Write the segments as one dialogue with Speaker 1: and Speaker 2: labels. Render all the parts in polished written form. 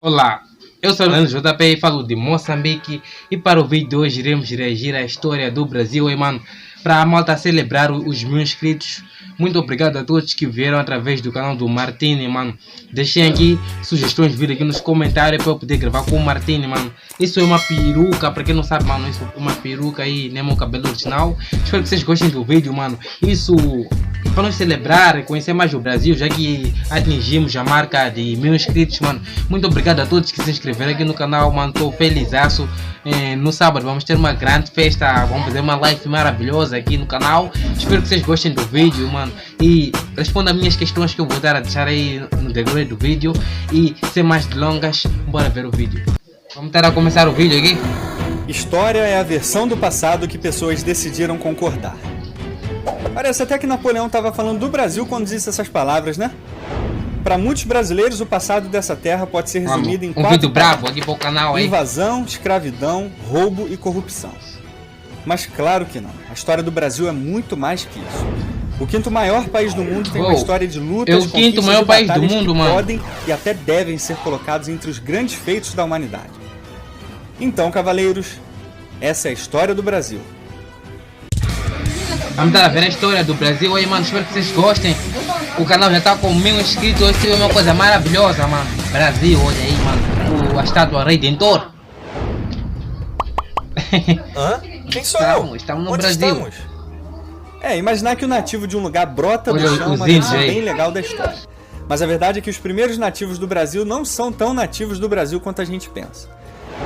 Speaker 1: Olá, eu sou o Leandro JP e falo de Moçambique e para o vídeo de hoje iremos reagir à história do Brasil, hein, mano? Para a malta celebrar os 1000 inscritos. Muito obrigado a todos que vieram através do canal do Martini, mano. Deixem aqui sugestões, vir aqui nos comentários para eu poder gravar com o Martini, mano. Isso é uma peruca, para quem não sabe, mano, isso é uma peruca aí, nem meu cabelo original. Espero que vocês gostem do vídeo, mano. Isso para nós celebrar e conhecer mais o Brasil, já que atingimos a marca de 1000 inscritos, mano. Muito obrigado a todos que se inscreveram aqui no canal, mano. Estou felizaço. No sábado vamos ter uma grande festa, vamos fazer uma live maravilhosa aqui no canal. Espero que vocês gostem do vídeo, mano. E responda as minhas questões que eu vou dar a deixar aí no decorrer do vídeo. E sem mais delongas, bora ver o vídeo. Vamos tentar começar o vídeo aqui.
Speaker 2: História é a versão do passado que pessoas decidiram concordar. Parece até que Napoleão estava falando do Brasil quando disse essas palavras, né? Para muitos brasileiros, o passado dessa terra pode ser resumido em quatro
Speaker 1: vídeo bravo aqui para o canal, hein?
Speaker 2: Invasão, escravidão, roubo e corrupção. Mas claro que não. A história do Brasil é muito mais que isso. O quinto maior país do mundo tem uma história de lutas,
Speaker 1: é o quinto maior país do mundo,
Speaker 2: que
Speaker 1: mano.
Speaker 2: Podem e até devem ser colocados entre os grandes feitos da humanidade. Então, cavaleiros, essa é a história do Brasil.
Speaker 1: Vamos dar a ver a história do Brasil aí, mano. Espero que vocês gostem. O canal já tá com 1000 inscritos. Hoje é uma coisa maravilhosa, mano. Brasil, olha aí, mano. A estátua Redentor.
Speaker 2: Hã? Quem sou eu?
Speaker 1: Estamos no
Speaker 2: Onde
Speaker 1: Brasil.
Speaker 2: Estamos? Imaginar que o nativo de um lugar brota do chão é uma versão bem legal da história. Mas a verdade é que os primeiros nativos do Brasil não são tão nativos do Brasil quanto a gente pensa.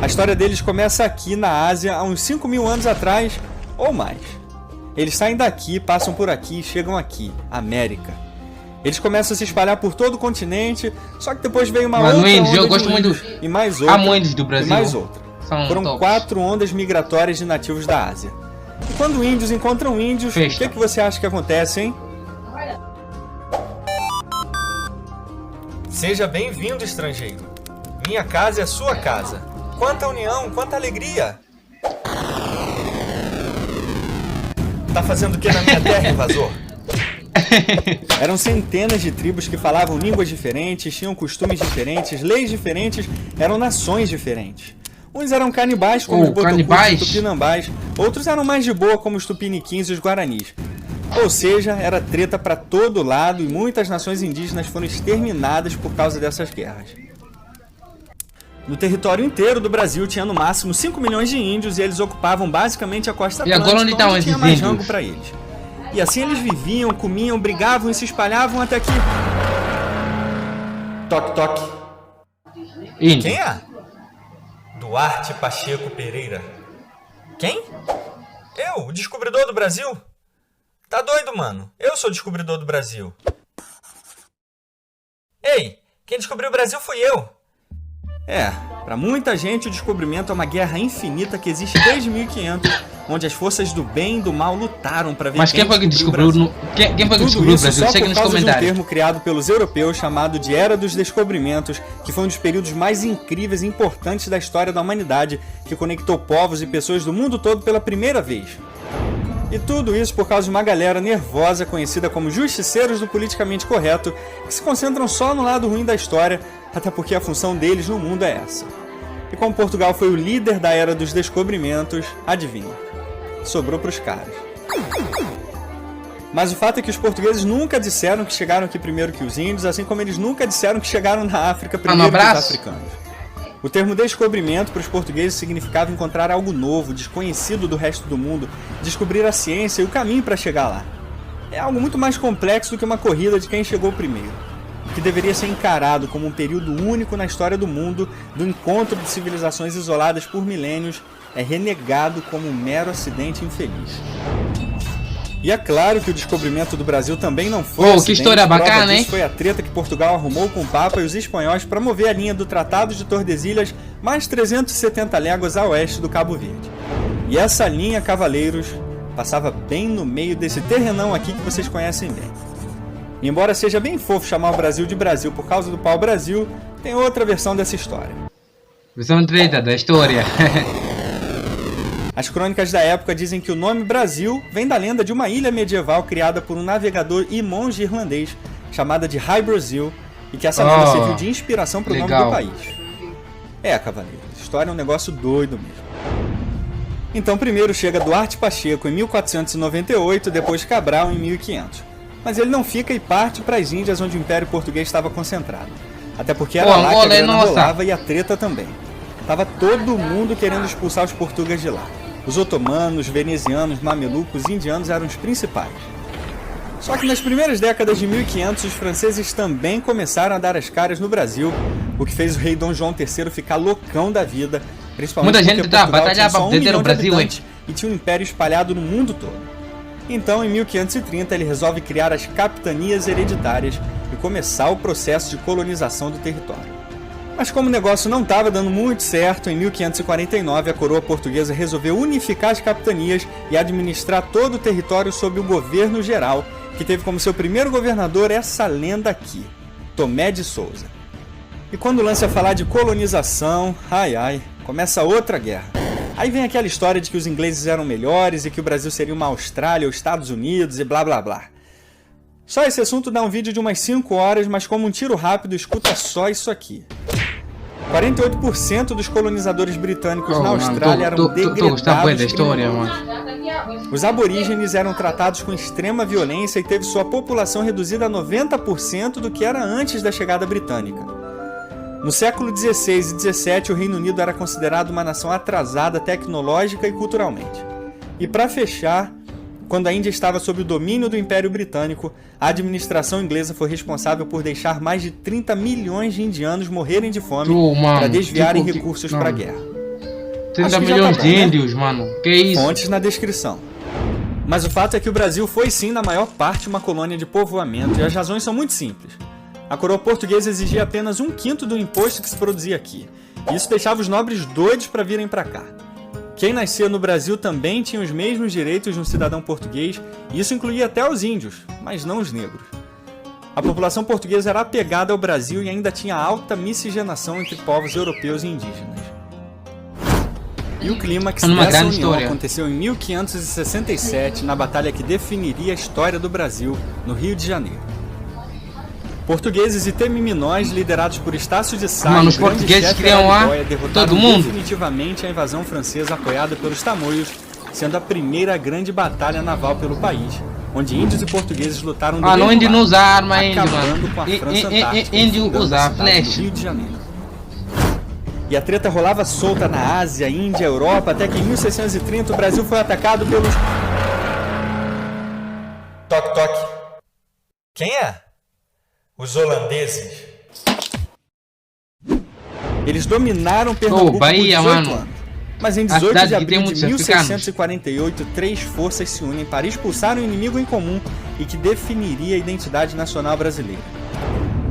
Speaker 2: A história deles começa aqui na Ásia há uns 5.000 anos atrás, ou mais. Eles saem daqui, passam por aqui e chegam aqui, América. Eles começam a se espalhar por todo o continente, só que depois veio uma outra onda
Speaker 1: eu gosto muito
Speaker 2: e mais outra,
Speaker 1: do Brasil.
Speaker 2: e mais outra. Foram 4 ondas migratórias de nativos da Ásia. E quando índios encontram índios, o que você acha que acontece, hein? Seja bem-vindo, estrangeiro. Minha casa é a sua casa. Quanta união, quanta alegria! Tá fazendo o que na minha terra, invasor? Eram centenas de tribos que falavam línguas diferentes, tinham costumes diferentes, leis diferentes, eram nações diferentes. Uns eram canibais, como os botocudos e tupinambás, outros eram mais de boa, como os tupiniquins e os guaranis. Ou seja, era treta para todo lado e muitas nações indígenas foram exterminadas por causa dessas guerras. No território inteiro do Brasil tinha no máximo 5 milhões de índios e eles ocupavam basicamente a costa atlântica, onde tinha mais rango para eles. E assim eles viviam, comiam, brigavam e se espalhavam até que... Toque, toque. Quem é? Duarte Pacheco Pereira. Quem? Eu, o descobridor do Brasil? Tá doido, mano? Eu sou o descobridor do Brasil. Ei, quem descobriu o Brasil fui eu. Pra muita gente o descobrimento é uma guerra infinita que existe desde 1500, onde as forças do bem e do mal lutaram para ver quem foi que descobriu o Brasil. Quem foi que descobriu o Brasil? Chega nos comentários. De um termo criado pelos europeus chamado de Era dos Descobrimentos, que foi um dos períodos mais incríveis e importantes da história da humanidade, que conectou povos e pessoas do mundo todo pela primeira vez. E tudo isso por causa de uma galera nervosa conhecida como justiceiros do politicamente correto, que se concentram só no lado ruim da história, até porque a função deles no mundo é essa. E como Portugal foi o líder da Era dos Descobrimentos, adivinha? Sobrou pros caras. Mas o fato é que os portugueses nunca disseram que chegaram aqui primeiro que os índios, assim como eles nunca disseram que chegaram na África primeiro que os africanos. O termo descobrimento para os portugueses significava encontrar algo novo, desconhecido do resto do mundo, descobrir a ciência e o caminho para chegar lá. É algo muito mais complexo do que uma corrida de quem chegou primeiro, que deveria ser encarado como um período único na história do mundo, do encontro de civilizações isoladas por milênios, é renegado como um mero acidente infeliz. E é claro que o descobrimento do Brasil também não foi acidente.
Speaker 1: Que história bacana, hein?
Speaker 2: Foi a treta que Portugal arrumou com o Papa e os espanhóis para mover a linha do Tratado de Tordesilhas mais 370 léguas a oeste do Cabo Verde. E essa linha, cavaleiros, passava bem no meio desse terrenão aqui que vocês conhecem bem. E embora seja bem fofo chamar o Brasil de Brasil por causa do pau-brasil, tem outra versão dessa história.
Speaker 1: Versão treta da história.
Speaker 2: As crônicas da época dizem que o nome Brasil vem da lenda de uma ilha medieval criada por um navegador e monge irlandês chamada de Hy Brasil, e que essa lenda serviu de inspiração para o nome do país. Cavaleiro, história é um negócio doido mesmo. Então primeiro chega Duarte Pacheco em 1498, depois Cabral em 1500. Mas ele não fica e parte para as Índias, onde o Império Português estava concentrado. Até porque era lá que a grana rolava e a treta também. Tava todo mundo querendo expulsar os portugueses de lá. Os otomanos, venezianos, mamelucos, indianos eram os principais. Só que nas primeiras décadas de 1500, os franceses também começaram a dar as caras no Brasil, o que fez o rei Dom João III ficar loucão da vida, principalmente
Speaker 1: muita
Speaker 2: porque
Speaker 1: gente tá
Speaker 2: Portugal tinha
Speaker 1: batalhar
Speaker 2: só
Speaker 1: pra
Speaker 2: 1
Speaker 1: defender
Speaker 2: milhão
Speaker 1: o
Speaker 2: de
Speaker 1: Brasil,
Speaker 2: habitantes e tinha um império espalhado no mundo todo. Então, em 1530, ele resolve criar as capitanias hereditárias e começar o processo de colonização do território. Mas como o negócio não estava dando muito certo, em 1549 a coroa portuguesa resolveu unificar as capitanias e administrar todo o território sob o governo geral, que teve como seu primeiro governador essa lenda aqui, Tomé de Souza. E quando lança a falar de colonização, começa outra guerra. Aí vem aquela história de que os ingleses eram melhores e que o Brasil seria uma Austrália ou Estados Unidos e blá blá blá. Só esse assunto dá um vídeo de umas 5 horas, mas como um tiro rápido, escuta só isso aqui. 48% dos colonizadores britânicos na Austrália eram degradados criminosos. Os aborígenes eram tratados com extrema violência e teve sua população reduzida a 90% do que era antes da chegada britânica. No século XVI e XVII, o Reino Unido era considerado uma nação atrasada tecnológica e culturalmente. E para fechar, quando a Índia estava sob o domínio do Império Britânico, a administração inglesa foi responsável por deixar mais de 30 milhões de indianos morrerem de fome para desviarem recursos para a guerra.
Speaker 1: 30 milhões de índios, mano. Que isso?
Speaker 2: Fontes na descrição. Mas o fato é que o Brasil foi sim, na maior parte, uma colônia de povoamento, e as razões são muito simples. A coroa portuguesa exigia apenas 1/5 do imposto que se produzia aqui. E isso deixava os nobres doidos para virem para cá. Quem nascia no Brasil também tinha os mesmos direitos de um cidadão português, e isso incluía até os índios, mas não os negros. A população portuguesa era apegada ao Brasil e ainda tinha alta miscigenação entre povos europeus e indígenas. E o clímax dessa união aconteceu em 1567, na batalha que definiria a história do Brasil, no Rio de Janeiro. Portugueses e temiminóis, liderados por Estácio de Sá,
Speaker 1: os portugueses criam lá todo mundo.
Speaker 2: Definitivamente a invasão francesa apoiada pelos tamoios, sendo a primeira grande batalha naval pelo país, onde índios e portugueses lutaram do
Speaker 1: não índio não usa arma,
Speaker 2: acabando com a França Antártica,
Speaker 1: índio usa flecha.
Speaker 2: Rio de Janeiro. E a treta rolava solta na Ásia, Índia, Europa, até que em 1630 o Brasil foi atacado pelos... Toque, toque. Quem é? Os holandeses. Eles dominaram Pernambuco por 18 anos. Mas em 18 de abril de 1648, 3 forças se unem para expulsar um inimigo em comum e que definiria a identidade nacional brasileira.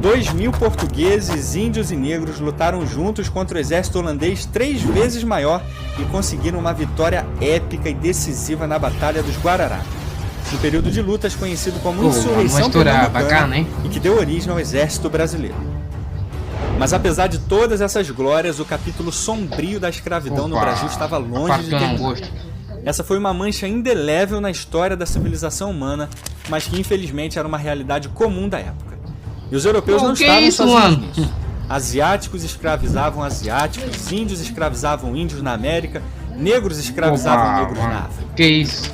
Speaker 2: 2.000 portugueses, índios e negros lutaram juntos contra o exército holandês 3 vezes maior e conseguiram uma vitória épica e decisiva na Batalha dos Guararapes, um período de lutas conhecido como Insurreição Pernambucana e que deu origem ao exército brasileiro. Mas apesar de todas essas glórias, o capítulo sombrio da escravidão no Brasil estava longe de terminar. Essa foi uma mancha indelével na história da civilização humana, mas que infelizmente era uma realidade comum da época. E os europeus não estavam sozinhos nisso. Asiáticos escravizavam asiáticos, índios escravizavam índios na América, negros escravizavam negros na África.
Speaker 1: Que isso?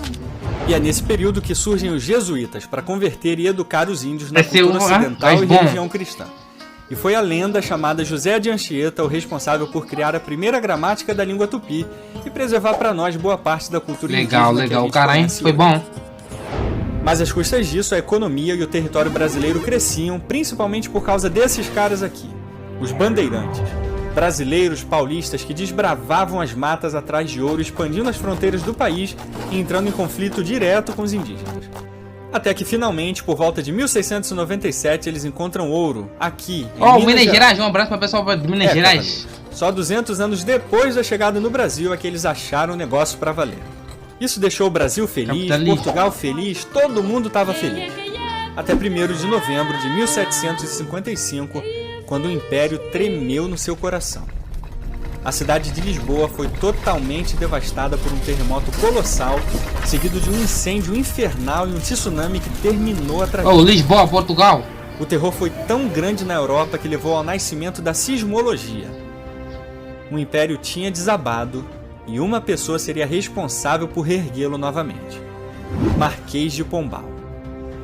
Speaker 2: E é nesse período que surgem os jesuítas para converter e educar os índios na cultura ocidental e religião cristã. E foi a lenda chamada José de Anchieta o responsável por criar a primeira gramática da língua tupi e preservar para nós boa parte da cultura indígena.
Speaker 1: Legal, cara, hein? Foi bom.
Speaker 2: Mas às custas disso, a economia e o território brasileiro cresciam, principalmente por causa desses caras aqui, os bandeirantes. Brasileiros paulistas que desbravavam as matas atrás de ouro, expandindo as fronteiras do país e entrando em conflito direto com os indígenas. Até que finalmente, por volta de 1697, eles encontram ouro aqui em
Speaker 1: Minas Gerais. Um abraço para o pessoal de Minas Gerais.
Speaker 2: Só 200 anos depois da chegada no Brasil é que eles acharam o negócio para valer. Isso deixou o Brasil feliz, Portugal feliz, todo mundo estava feliz. Até 1º de novembro de 1755, quando o Império tremeu no seu coração. A cidade de Lisboa foi totalmente devastada por um terremoto colossal, seguido de um incêndio infernal e um tsunami que terminou a tragédia.
Speaker 1: Lisboa, Portugal!
Speaker 2: O terror foi tão grande na Europa que levou ao nascimento da sismologia. o império tinha desabado e uma pessoa seria responsável por reerguê-lo novamente: Marquês de Pombal.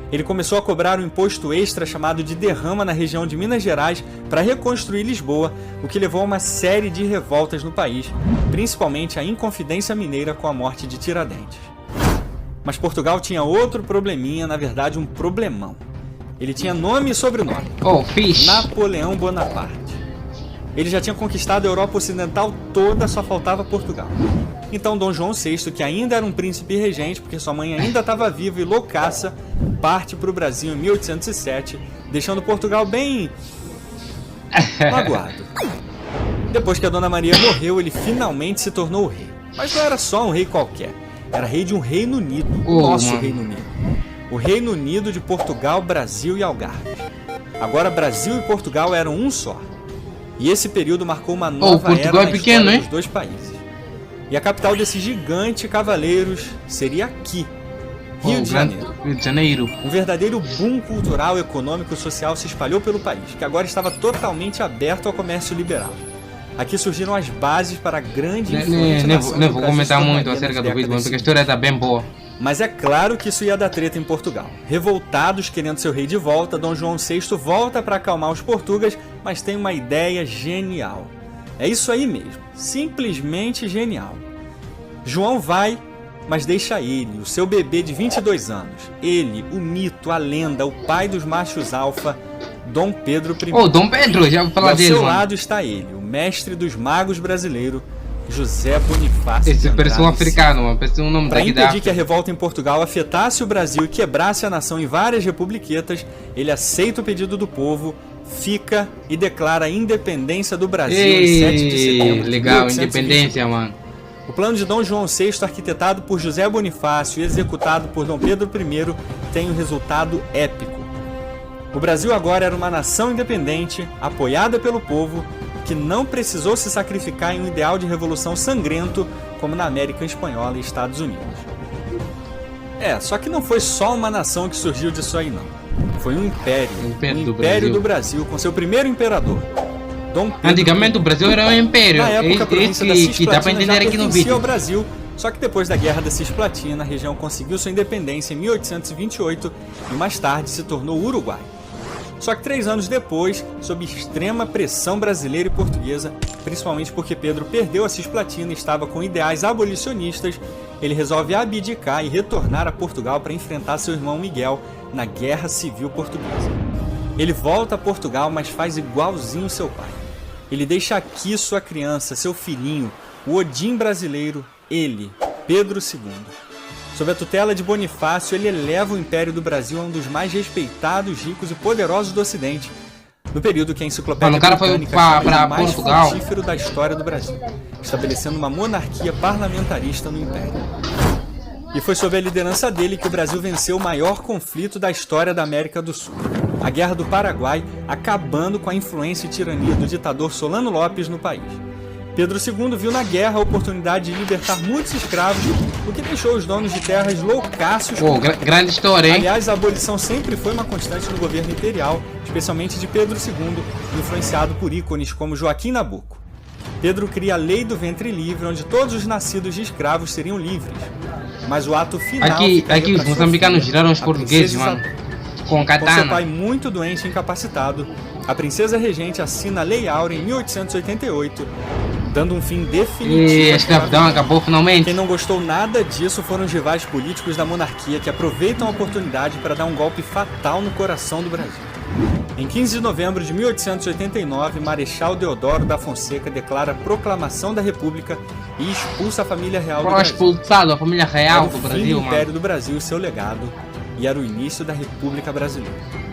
Speaker 2: Ele começou a cobrar um imposto extra chamado de derrama na região de Minas Gerais para reconstruir Lisboa, o que levou a uma série de revoltas no país, principalmente a Inconfidência Mineira com a morte de Tiradentes. Mas Portugal tinha outro probleminha, na verdade um problemão. Ele tinha nome e sobrenome: Napoleão Bonaparte. Ele já tinha conquistado a Europa Ocidental toda, só faltava Portugal. Então Dom João VI, que ainda era um príncipe regente, porque sua mãe ainda estava viva e loucaça, parte para o Brasil em 1807, deixando Portugal bem magoado. Depois que a Dona Maria morreu, ele finalmente se tornou o rei. Mas não era só um rei qualquer, era rei de um Reino Unido, o nosso Reino Unido. O Reino Unido de Portugal, Brasil e Algarve. Agora Brasil e Portugal eram um só. E esse período marcou uma nova era na história dos dois países. E a capital desses gigantes cavaleiros seria aqui, Rio de Janeiro.
Speaker 1: Rio de Janeiro.
Speaker 2: Um verdadeiro boom cultural, econômico e social se espalhou pelo país, que agora estava totalmente aberto ao comércio liberal. Aqui surgiram as bases para a grande influência
Speaker 1: Não vou comentar muito acerca do vídeo, porque a história está bem boa.
Speaker 2: Mas é claro que isso ia dar treta em Portugal. Revoltados, querendo seu rei de volta, Dom João VI volta para acalmar os portugueses, mas tem uma ideia genial. É isso aí mesmo, simplesmente genial. João vai, mas deixa ele, o seu bebê de 22 anos. Ele, o mito, a lenda, o pai dos machos alfa, Dom Pedro I.
Speaker 1: Dom Pedro, já vou falar dele.
Speaker 2: Ao seu lado está ele, o mestre dos magos brasileiro, José Bonifácio.
Speaker 1: Esse parece um africano, mano. Parece um nome
Speaker 2: Para impedir que a revolta em Portugal afetasse o Brasil e quebrasse a nação em várias republiquetas, ele aceita o pedido do povo, fica e declara a independência do Brasil em 7 de setembro.
Speaker 1: Legal, independência, mano.
Speaker 2: O plano de Dom João VI, arquitetado por José Bonifácio e executado por Dom Pedro I, tem um resultado épico. O Brasil agora era uma nação independente, apoiada pelo povo, que não precisou se sacrificar em um ideal de revolução sangrento como na América Espanhola e Estados Unidos. Só que não foi só uma nação que surgiu disso aí não. Foi um império. O Império do Brasil, com seu primeiro imperador, Dom Pedro.
Speaker 1: Antigamente o Brasil era um império.
Speaker 2: Na época, a província da Cisplatina
Speaker 1: dá para entender aqui no vídeo.
Speaker 2: Ao Brasil, só que depois da Guerra da Cisplatina, a região conseguiu sua independência em 1828 e mais tarde se tornou Uruguai. Só que 3 anos depois, sob extrema pressão brasileira e portuguesa, principalmente porque Pedro perdeu a Cisplatina e estava com ideais abolicionistas, ele resolve abdicar e retornar a Portugal para enfrentar seu irmão Miguel na Guerra Civil Portuguesa. Ele volta a Portugal, mas faz igualzinho seu pai. Ele deixa aqui sua criança, seu filhinho, o Odin brasileiro, ele, Pedro II. Sob a tutela de Bonifácio, ele eleva o Império do Brasil a um dos mais respeitados, ricos e poderosos do Ocidente, no período que a enciclopédia britânica chama de mais frutífero da história do Brasil, estabelecendo uma monarquia parlamentarista no Império. E foi sob a liderança dele que o Brasil venceu o maior conflito da história da América do Sul, a Guerra do Paraguai, acabando com a influência e tirania do ditador Solano Lopes no país. Pedro II viu na guerra a oportunidade de libertar muitos escravos, o que deixou os donos de terras loucaços.
Speaker 1: Grande história, hein?
Speaker 2: Aliás, a abolição sempre foi uma constante no governo imperial, especialmente de Pedro II, influenciado por ícones como Joaquim Nabuco. Pedro cria a Lei do Ventre Livre, onde todos os nascidos de escravos seriam livres. Mas o ato final...
Speaker 1: Aqui os moçambicanos giraram os portugueses, mano. Com katana.
Speaker 2: Com seu pai muito doente e incapacitado, a princesa regente assina a Lei Áurea em 1888, dando um fim definitivo.
Speaker 1: E a escravidão acabou finalmente.
Speaker 2: Quem não gostou nada disso foram os rivais políticos da monarquia, que aproveitam a oportunidade para dar um golpe fatal no coração do Brasil. Em 15 de novembro de 1889, Marechal Deodoro da Fonseca declara a proclamação da República e expulsa a família real do Brasil.
Speaker 1: Expulsado a família real do Brasil,
Speaker 2: mano. O Império do Brasil e seu legado, e era o início da República Brasileira.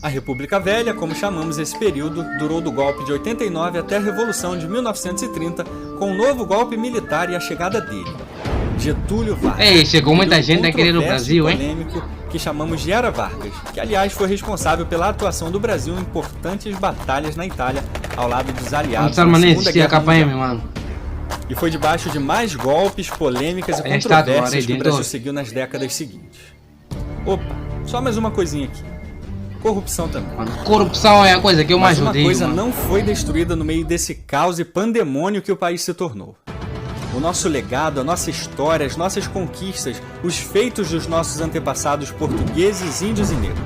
Speaker 2: A República Velha, como chamamos esse período, durou do golpe de 89 até a Revolução de 1930, com um novo golpe militar e a chegada dele, Getúlio Vargas.
Speaker 1: Chegou muita gente a querer o Brasil, hein?
Speaker 2: Polêmico que chamamos de Era Vargas, que aliás foi responsável pela atuação do Brasil em importantes batalhas na Itália, ao lado dos aliados na Segunda Guerra Mundial. E foi debaixo de mais golpes, polêmicas e controvérsias que o Brasil seguiu nas décadas seguintes. Opa, só mais uma coisinha aqui. corrupção também.
Speaker 1: Mano, corrupção é a coisa que eu mais odeio.
Speaker 2: Mas uma coisa
Speaker 1: mano.
Speaker 2: não foi destruída no meio desse caos e pandemônio que o país se tornou. O nosso legado, a nossa história, as nossas conquistas, os feitos dos nossos antepassados portugueses, índios e negros.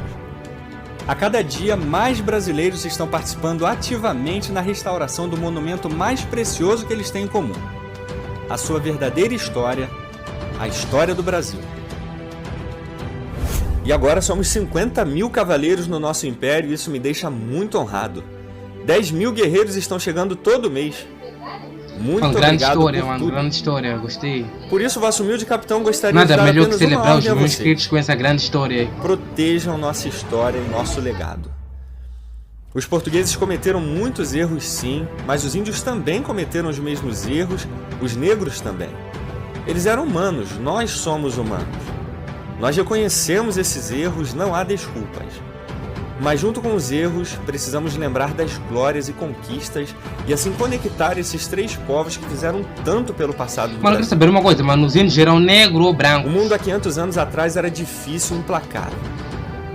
Speaker 2: A cada dia, mais brasileiros estão participando ativamente na restauração do monumento mais precioso que eles têm em comum. A sua verdadeira história, a história do Brasil. E agora somos 50 mil cavaleiros no nosso império e isso me deixa muito honrado. 10 mil guerreiros estão chegando todo mês. Muito
Speaker 1: grande
Speaker 2: obrigado
Speaker 1: história,
Speaker 2: por
Speaker 1: mano,
Speaker 2: tudo.
Speaker 1: grande história, gostei.
Speaker 2: Por isso, vosso humilde capitão gostaria de
Speaker 1: Nada
Speaker 2: dar
Speaker 1: melhor que
Speaker 2: apenas uma
Speaker 1: celebrar os
Speaker 2: ordem a
Speaker 1: meus
Speaker 2: vocês.
Speaker 1: inscritos com essa grande história aí.
Speaker 2: Protejam nossa história e nosso legado. Os portugueses cometeram muitos erros sim, mas os índios também cometeram os mesmos erros, os negros também. Eles eram humanos, nós somos humanos. Nós reconhecemos esses erros, não há desculpas. Mas junto com os erros, precisamos lembrar das glórias e conquistas e assim conectar esses três povos que fizeram tanto pelo passado do
Speaker 1: Mano, eu quero
Speaker 2: Brasil.
Speaker 1: saber uma coisa, mano, os índios eram negro ou branco?
Speaker 2: O mundo há 500 anos atrás era difícil e implacável.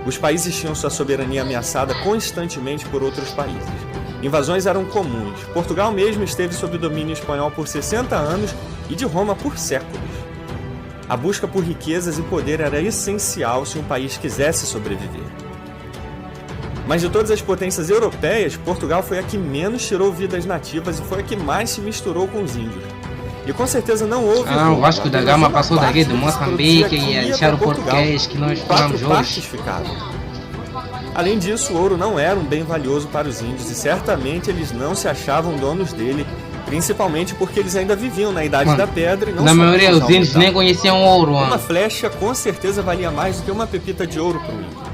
Speaker 2: Os países tinham sua soberania ameaçada constantemente por outros países. Invasões eram comuns. Portugal mesmo esteve sob domínio espanhol por 60 anos e de Roma por séculos. A busca por riquezas e poder era essencial se um país quisesse sobreviver. Mas de todas as potências europeias, Portugal foi a que menos tirou vidas nativas e foi a que mais se misturou com os índios. E com certeza não houve...
Speaker 1: O Vasco da Gama passou daqui do Moçambique e
Speaker 2: ia
Speaker 1: deixaram o
Speaker 2: para Portugal.
Speaker 1: português que nós
Speaker 2: 4
Speaker 1: falamos
Speaker 2: partes
Speaker 1: hoje.
Speaker 2: ficaram. Além disso, o ouro não era um bem valioso para os índios e certamente eles não se achavam donos dele, principalmente porque eles ainda viviam na Idade da Pedra e não
Speaker 1: Na maioria,
Speaker 2: sabiam
Speaker 1: os
Speaker 2: usar o
Speaker 1: índios
Speaker 2: metal.
Speaker 1: nem conheciam ouro,
Speaker 2: Uma
Speaker 1: mano.
Speaker 2: flecha com certeza valia mais do que uma pepita de ouro para um índio.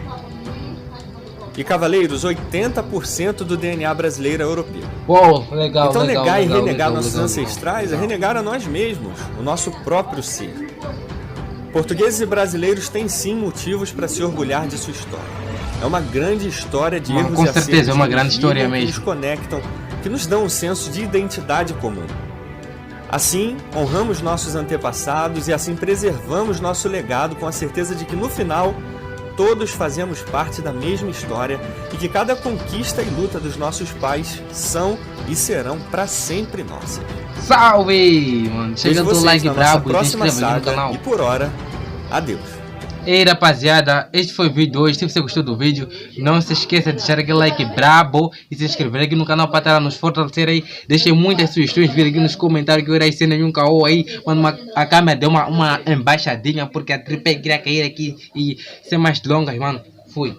Speaker 2: E cavaleiros, 80% do DNA brasileiro é europeu.
Speaker 1: Uou, legal,
Speaker 2: Então
Speaker 1: legal,
Speaker 2: negar
Speaker 1: legal,
Speaker 2: e renegar
Speaker 1: legal,
Speaker 2: nossos
Speaker 1: legal,
Speaker 2: ancestrais
Speaker 1: legal.
Speaker 2: é renegar a nós mesmos, o nosso próprio ser. Portugueses e brasileiros têm sim motivos para se orgulhar de sua história. É uma grande história de
Speaker 1: Mano,
Speaker 2: erros
Speaker 1: com
Speaker 2: e acertos
Speaker 1: certeza, é uma
Speaker 2: que
Speaker 1: grande
Speaker 2: nos
Speaker 1: história
Speaker 2: ligam, que
Speaker 1: mesmo.
Speaker 2: nos conectam, que nos dão um senso de identidade comum. Assim, honramos nossos antepassados e assim preservamos nosso legado com a certeza de que no final todos fazemos parte da mesma história e que cada conquista e luta dos nossos pais são e serão para sempre nossas.
Speaker 1: Salve, mano. Chega
Speaker 2: Vejo
Speaker 1: do
Speaker 2: vocês
Speaker 1: like
Speaker 2: na nossa
Speaker 1: brabo e se
Speaker 2: próxima
Speaker 1: inscreva aqui no
Speaker 2: saga
Speaker 1: canal.
Speaker 2: e por hora, adeus.
Speaker 1: Ei, rapaziada, este foi o vídeo hoje. Se você gostou do vídeo, não se esqueça de deixar aquele like brabo e se inscrever aqui no canal para estar nos fortalecer aí. Deixem muitas sugestões, vir aqui nos comentários que eu irei ser nenhum caô aí. Mano, a câmera deu uma embaixadinha porque a tripé queria cair aqui e ser mais longas, mano. Fui.